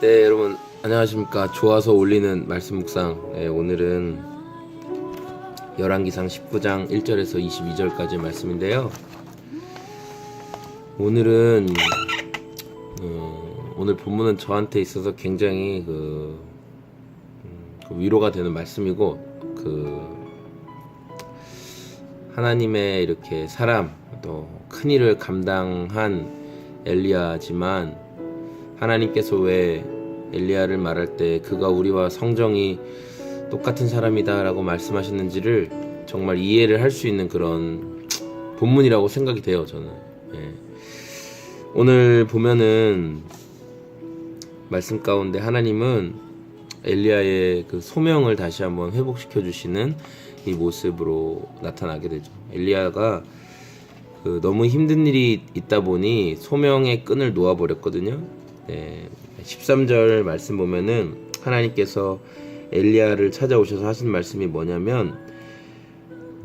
네, 여러분 안녕하십니까. 좋아서 올리는 말씀 묵상. 네, 오늘은 열왕기상 19장 1절에서 22절까지 말씀인데요. 오늘은 오늘 본문은 저한테 있어서 굉장히 위로가 되는 말씀이고, 하나님의 이렇게 사람, 또 큰 일을 감당한 엘리야지만 하나님께서 왜 엘리야를 말할 때 그가 우리와 성정이 똑같은 사람이다 라고 말씀하셨는지를 정말 이해를 할 수 있는 그런 본문이라고 생각이 돼요, 저는. 예. 오늘 보면은 말씀 가운데 하나님은 엘리야의 그 소명을 다시 한번 회복시켜 주시는 이 모습으로 나타나게 되죠. 엘리야가 너무 힘든 일이 있다 보니 소명의 끈을 놓아버렸거든요. 네. 13절 말씀 보면은 하나님께서 엘리야를 찾아오셔서 하신 말씀이 뭐냐면,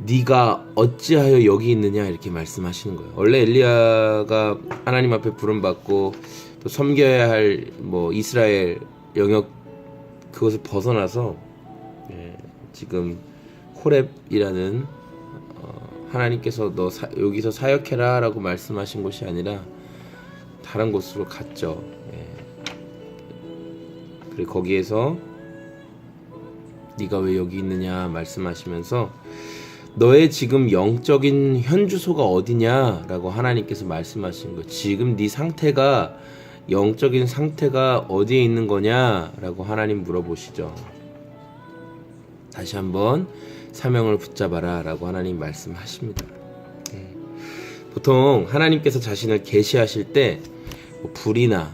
네가 어찌하여 여기 있느냐, 이렇게 말씀하시는 거예요. 원래 엘리야가 하나님 앞에 부름받고 또 섬겨야 할 이스라엘 영역, 그것을 벗어나서 지금 호렙이라는 하나님께서 너 여기서 사역해라 라고 말씀하신 곳이 아니라 다른 곳으로 갔죠. 그리고 거기에서 네가 왜 여기 있느냐 말씀하시면서 너의 지금 영적인 현주소가 어디냐 라고 하나님께서 말씀하신 거예요. 지금 네 상태가, 영적인 상태가 어디에 있는 거냐 라고 하나님 물어보시죠. 다시 한번 사명을 붙잡아라 라고 하나님 말씀하십니다. 보통 하나님께서 자신을 계시하실 때 불이나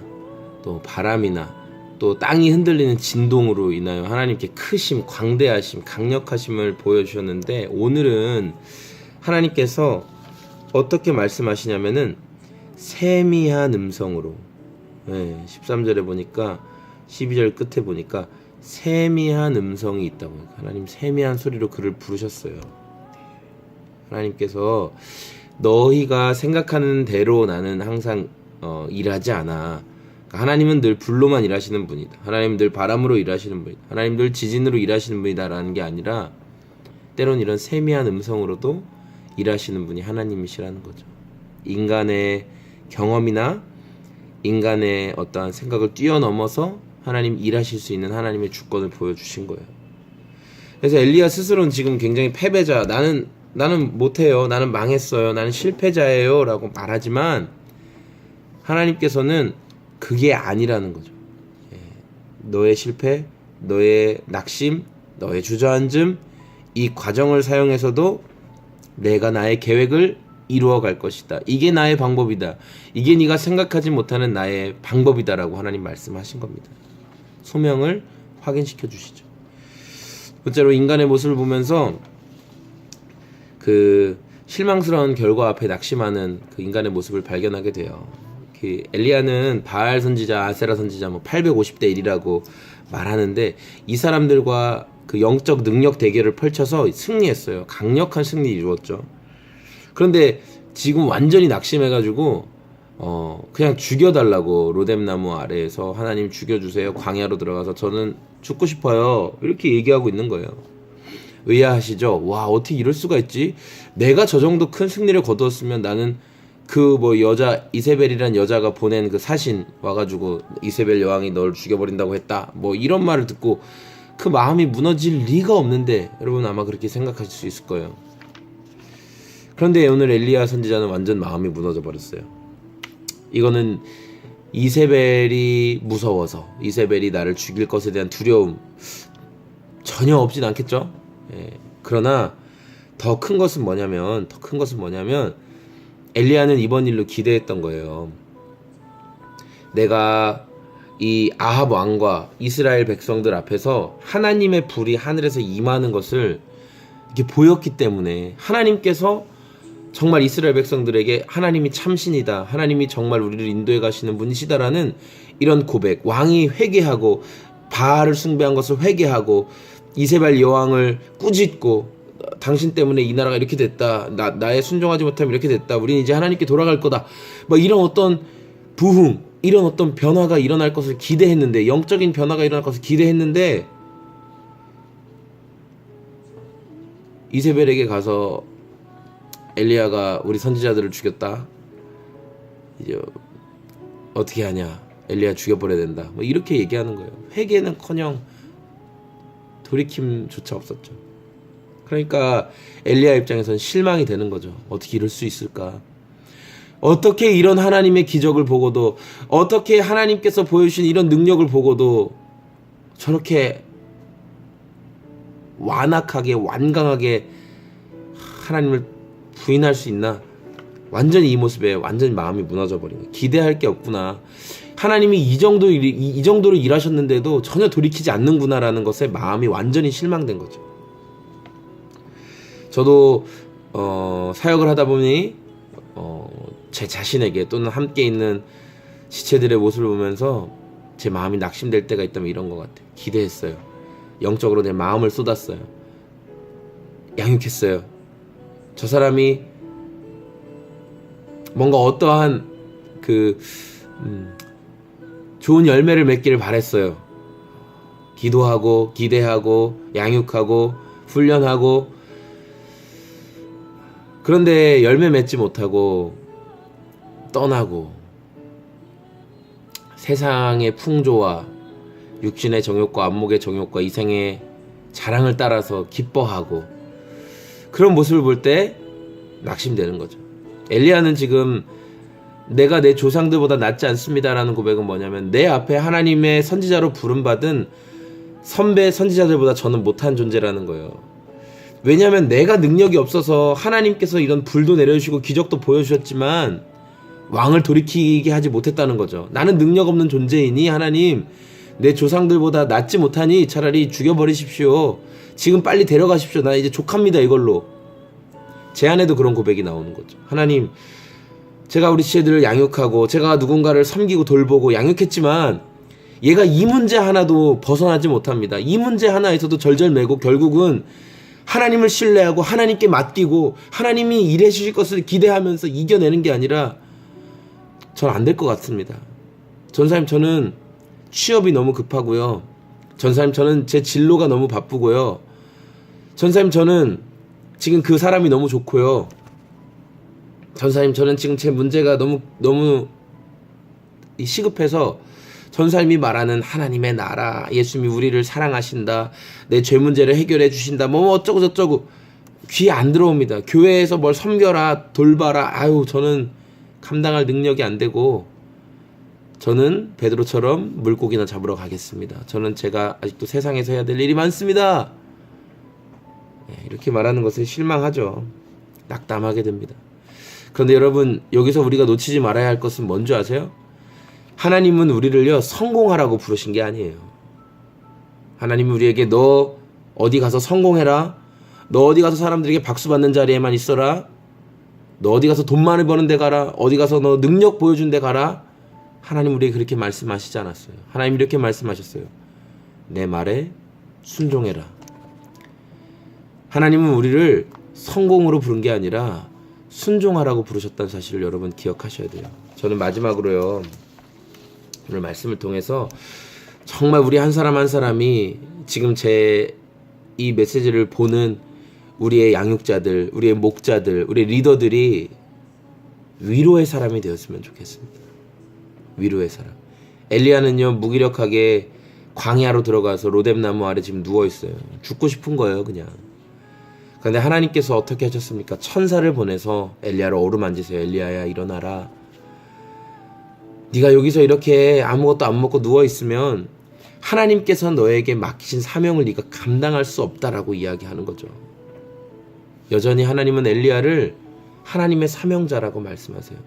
또 바람이나 또 땅이 흔들리는 진동으로 인하여 하나님께 크심, 광대하심, 강력하심을 보여주셨는데, 오늘은 하나님께서 어떻게 말씀하시냐면은 세미한 음성으로, 13절에 보니까, 12절 끝에 보니까 세미한 음성이 있다고. 하나님 세미한 소리로 그를 부르셨어요. 하나님께서 너희가 생각하는 대로 나는 항상 일하지 않아. 하나님은 늘 불로만 일하시는 분이다. 하나님은 늘 바람으로 일하시는 분이다. 하나님은 늘 지진으로 일하시는 분이다 라는 게 아니라, 때론 이런 세미한 음성으로도 일하시는 분이 하나님이시라는 거죠. 인간의 경험이나 인간의 어떠한 생각을 뛰어넘어서 하나님 일하실 수 있는 하나님의 주권을 보여주신 거예요. 그래서 엘리야 스스로는 지금 굉장히 패배자, 나는 못해요, 나는 망했어요, 나는 실패자예요 라고 말하지만, 하나님께서는 그게 아니라는 거죠. 너의 실패, 너의 낙심, 너의 주저앉음, 이 과정을 사용해서도 내가 나의 계획을 이루어갈 것이다. 이게 나의 방법이다. 이게 네가 생각하지 못하는 나의 방법이다라고 하나님 말씀하신 겁니다. 소명을 확인시켜 주시죠. 번째로 인간의 모습을 보면서 실망스러운 결과 앞에 낙심하는 그 인간의 모습을 발견하게 돼요. 엘리야는 바알 선지자, 아세라 선지자 850대 1이라고 말하는데, 이 사람들과 그 영적 능력 대결을 펼쳐서 승리했어요. 강력한 승리를 이루었죠. 그런데 지금 완전히 낙심해가지고 그냥 죽여달라고, 로뎀나무 아래에서 하나님 죽여주세요, 광야로 들어가서 저는 죽고 싶어요, 이렇게 얘기하고 있는 거예요. 의아하시죠? 와, 어떻게 이럴 수가 있지? 내가 저 정도 큰 승리를 거두었으면 나는 여자 이세벨이란 여자가 보낸 그 사신 와가지고 이세벨 여왕이 널 죽여버린다고 했다, 이런 말을 듣고 그 마음이 무너질 리가 없는데, 여러분 아마 그렇게 생각하실 수 있을 거예요. 그런데 오늘 엘리야 선지자는 완전 마음이 무너져 버렸어요. 이거는 이세벨이 무서워서, 이세벨이 나를 죽일 것에 대한 두려움 전혀 없진 않겠죠. 그러나 더 큰 것은 뭐냐면 엘리야는 이번 일로 기대했던 거예요. 내가 이 아합 왕과 이스라엘 백성들 앞에서 하나님의 불이 하늘에서 임하는 것을 이렇게 보였기 때문에, 하나님께서 정말 이스라엘 백성들에게 하나님이 참신이다, 하나님이 정말 우리를 인도해 가시는 분이시다라는 이런 고백, 왕이 회개하고 바알을 숭배한 것을 회개하고 이세벨 여왕을 꾸짖고, 당신 때문에 이 나라가 이렇게 됐다, 나의 순종하지 못하면 이렇게 됐다, 우린 이제 하나님께 돌아갈 거다, 이런 어떤 부흥, 이런 어떤 변화가 일어날 것을 기대했는데, 영적인 변화가 일어날 것을 기대했는데, 이세벨에게 가서 엘리야가 우리 선지자들을 죽였다, 이제 어떻게 하냐, 엘리야 죽여버려야 된다, 뭐 이렇게 얘기하는 거예요. 회개는커녕 돌이킴조차 없었죠. 그러니까 엘리야 입장에서는 실망이 되는 거죠. 어떻게 이럴 수 있을까? 어떻게 이런 하나님의 기적을 보고도, 어떻게 하나님께서 보여주신 이런 능력을 보고도 저렇게 완악하게, 완강하게 하나님을 부인할 수 있나? 완전히 이 모습에 완전히 마음이 무너져 버린 거예요. 기대할 게 없구나. 하나님이 이 정도로 일하셨는데도 전혀 돌이키지 않는구나라는 것에 마음이 완전히 실망된 거죠. 저도 사역을 하다 보니 제 자신에게 또는 함께 있는 지체들의 모습을 보면서 제 마음이 낙심될 때가 있다면 이런 것 같아요. 기대했어요. 영적으로 내 마음을 쏟았어요. 양육했어요. 저 사람이 뭔가 어떠한 좋은 열매를 맺기를 바랬어요. 기도하고 기대하고 양육하고 훈련하고, 그런데 열매 맺지 못하고 떠나고 세상의 풍조와 육신의 정욕과 안목의 정욕과 이생의 자랑을 따라서 기뻐하고, 그런 모습을 볼 때 낙심되는 거죠. 엘리야는 지금 내가 내 조상들보다 낫지 않습니다라는 고백은 뭐냐면, 내 앞에 하나님의 선지자로 부름받은 선배 선지자들보다 저는 못한 존재라는 거예요. 왜냐하면 내가 능력이 없어서 하나님께서 이런 불도 내려주시고 기적도 보여주셨지만 왕을 돌이키게 하지 못했다는 거죠. 나는 능력 없는 존재이니 하나님, 내 조상들보다 낫지 못하니 차라리 죽여버리십시오. 지금 빨리 데려가십시오. 나 이제 족합니다 이걸로. 제 안에도 그런 고백이 나오는 거죠. 하나님, 제가 우리 지체들을 양육하고 제가 누군가를 섬기고 돌보고 양육했지만 얘가 이 문제 하나도 벗어나지 못합니다. 이 문제 하나에서도 절절매고 결국은 하나님을 신뢰하고 하나님께 맡기고 하나님이 일해 주실 것을 기대하면서 이겨내는 게 아니라 전 안 될 것 같습니다. 전사님, 저는 취업이 너무 급하고요. 전사님, 저는 제 진로가 너무 바쁘고요. 전사님, 저는 지금 그 사람이 너무 좋고요. 전사님, 저는 지금 제 문제가 너무 시급해서 전사님이 말하는 하나님의 나라, 예수님이 우리를 사랑하신다, 내 죄 문제를 해결해 주신다, 뭐 어쩌고 저쩌고 귀에 안 들어옵니다. 교회에서 뭘 섬겨라, 돌봐라, 아유, 저는 감당할 능력이 안 되고 저는 베드로처럼 물고기나 잡으러 가겠습니다. 저는 제가 아직도 세상에서 해야 될 일이 많습니다. 이렇게 말하는 것에 실망하죠. 낙담하게 됩니다. 그런데 여러분, 여기서 우리가 놓치지 말아야 할 것은 뭔지 아세요? 하나님은 우리를요 성공하라고 부르신 게 아니에요. 하나님은 우리에게 너 어디 가서 성공해라, 너 어디 가서 사람들에게 박수 받는 자리에만 있어라, 너 어디 가서 돈 많이 버는 데 가라, 어디 가서 너 능력 보여준 데 가라. 하나님 우리에게 그렇게 말씀하시지 않았어요. 하나님 이렇게 말씀하셨어요. 내 말에 순종해라. 하나님은 우리를 성공으로 부른 게 아니라 순종하라고 부르셨다는 사실을 여러분 기억하셔야 돼요. 저는 마지막으로요, 오늘 말씀을 통해서 정말 우리 한 사람 한 사람이 지금 제 이 메시지를 보는 우리의 양육자들, 우리의 목자들, 우리의 리더들이 위로의 사람이 되었으면 좋겠습니다. 위로의 사람. 엘리야는요 무기력하게 광야로 들어가서 로뎀나무 아래 지금 누워있어요. 죽고 싶은 거예요 그냥. 그런데 하나님께서 어떻게 하셨습니까? 천사를 보내서 엘리야를 어루만지세요. 엘리야야, 일어나라. 네가 여기서 이렇게 아무것도 안 먹고 누워있으면 하나님께서 너에게 맡기신 사명을 네가 감당할 수 없다라고 이야기하는 거죠. 여전히 하나님은 엘리야를 하나님의 사명자라고 말씀하세요.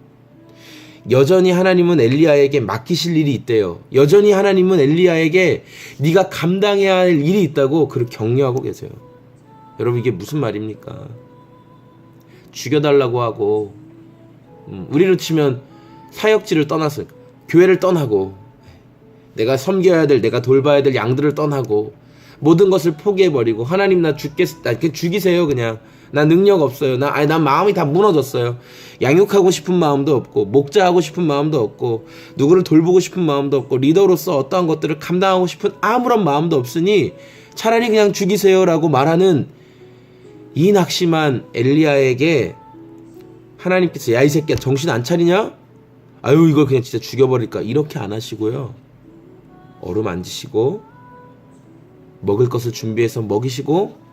여전히 하나님은 엘리야에게 맡기실 일이 있대요. 여전히 하나님은 엘리야에게 네가 감당해야 할 일이 있다고 그렇게 격려하고 계세요. 여러분, 이게 무슨 말입니까? 죽여달라고 하고, 우리로 치면 사역지를 떠나서 교회를 떠나고, 내가 섬겨야 될, 내가 돌봐야 될 양들을 떠나고, 모든 것을 포기해버리고 하나님 나 죽이세요 그냥. 나 능력 없어요. 난 마음이 다 무너졌어요. 양육하고 싶은 마음도 없고 목자하고 싶은 마음도 없고 누구를 돌보고 싶은 마음도 없고 리더로서 어떠한 것들을 감당하고 싶은 아무런 마음도 없으니 차라리 그냥 죽이세요라고 말하는 이 낙심한 엘리야에게 하나님께서 야 이 새끼야 정신 안 차리냐? 아유 이걸 그냥 진짜 죽여버릴까? 이렇게 안 하시고요. 얼음 앉으시고 먹을 것을 준비해서 먹이시고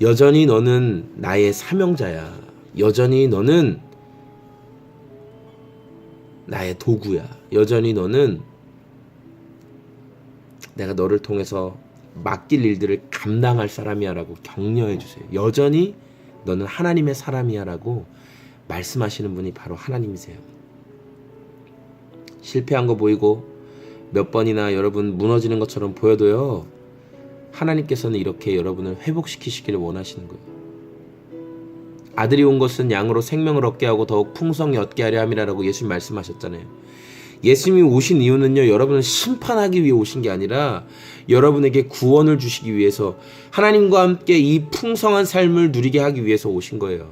여전히 너는 나의 사명자야. 여전히 너는 나의 도구야. 여전히 너는 내가 너를 통해서 맡길 일들을 감당할 사람이야 라고 격려해 주세요. 여전히 너는 하나님의 사람이야 라고 말씀하시는 분이 바로 하나님이세요. 실패한 거 보이고 몇 번이나 여러분 무너지는 것처럼 보여도요, 하나님께서는 이렇게 여러분을 회복시키시기를 원하시는 거예요. 아들이 온 것은 양으로 생명을 얻게 하고 더욱 풍성히 얻게 하려 함이라고 예수님 말씀하셨잖아요. 예수님이 오신 이유는요, 여러분을 심판하기 위해 오신 게 아니라 여러분에게 구원을 주시기 위해서, 하나님과 함께 이 풍성한 삶을 누리게 하기 위해서 오신 거예요.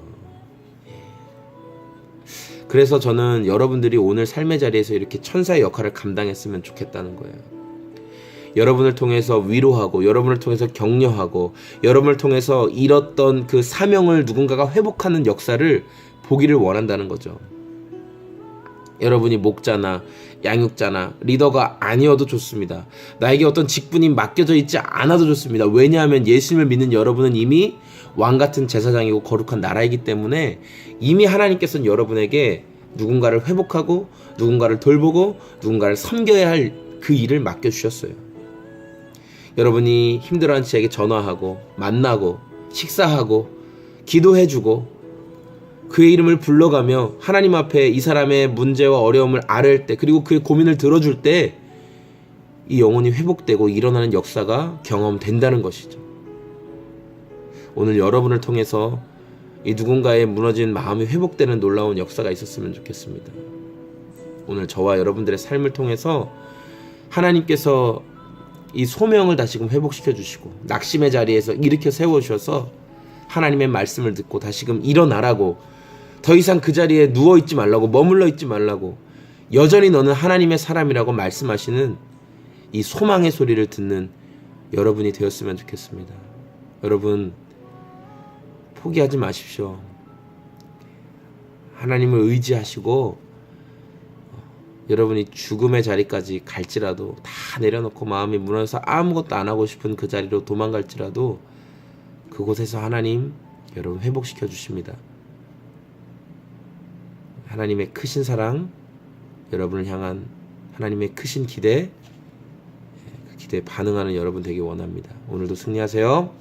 그래서 저는 여러분들이 오늘 삶의 자리에서 이렇게 천사의 역할을 감당했으면 좋겠다는 거예요. 여러분을 통해서 위로하고, 여러분을 통해서 격려하고, 여러분을 통해서 잃었던 그 사명을 누군가가 회복하는 역사를 보기를 원한다는 거죠. 여러분이 목자나 양육자나 리더가 아니어도 좋습니다. 나에게 어떤 직분이 맡겨져 있지 않아도 좋습니다. 왜냐하면 예수님을 믿는 여러분은 이미 왕같은 제사장이고 거룩한 나라이기 때문에 이미 하나님께서는 여러분에게 누군가를 회복하고 누군가를 돌보고 누군가를 섬겨야 할 그 일을 맡겨주셨어요. 여러분이 힘들어하는 자에게 전화하고 만나고 식사하고 기도해주고 그의 이름을 불러가며 하나님 앞에 이 사람의 문제와 어려움을 아뢰을 때, 그리고 그의 고민을 들어줄 때 이 영혼이 회복되고 일어나는 역사가 경험된다는 것이죠. 오늘 여러분을 통해서 이 누군가의 무너진 마음이 회복되는 놀라운 역사가 있었으면 좋겠습니다. 오늘 저와 여러분들의 삶을 통해서 하나님께서 이 소명을 다시금 회복시켜 주시고 낙심의 자리에서 일으켜 세워주셔서 하나님의 말씀을 듣고 다시금 일어나라고, 더 이상 그 자리에 누워있지 말라고, 머물러 있지 말라고, 여전히 너는 하나님의 사람이라고 말씀하시는 이 소망의 소리를 듣는 여러분이 되었으면 좋겠습니다. 여러분 포기하지 마십시오. 하나님을 의지하시고 여러분이 죽음의 자리까지 갈지라도 다 내려놓고 마음이 무너져서 아무것도 안 하고 싶은 그 자리로 도망갈지라도 그곳에서 하나님 여러분 회복시켜 주십니다. 하나님의 크신 사랑, 여러분을 향한 하나님의 크신 기대, 그 기대에 반응하는 여러분 되길 원합니다. 오늘도 승리하세요.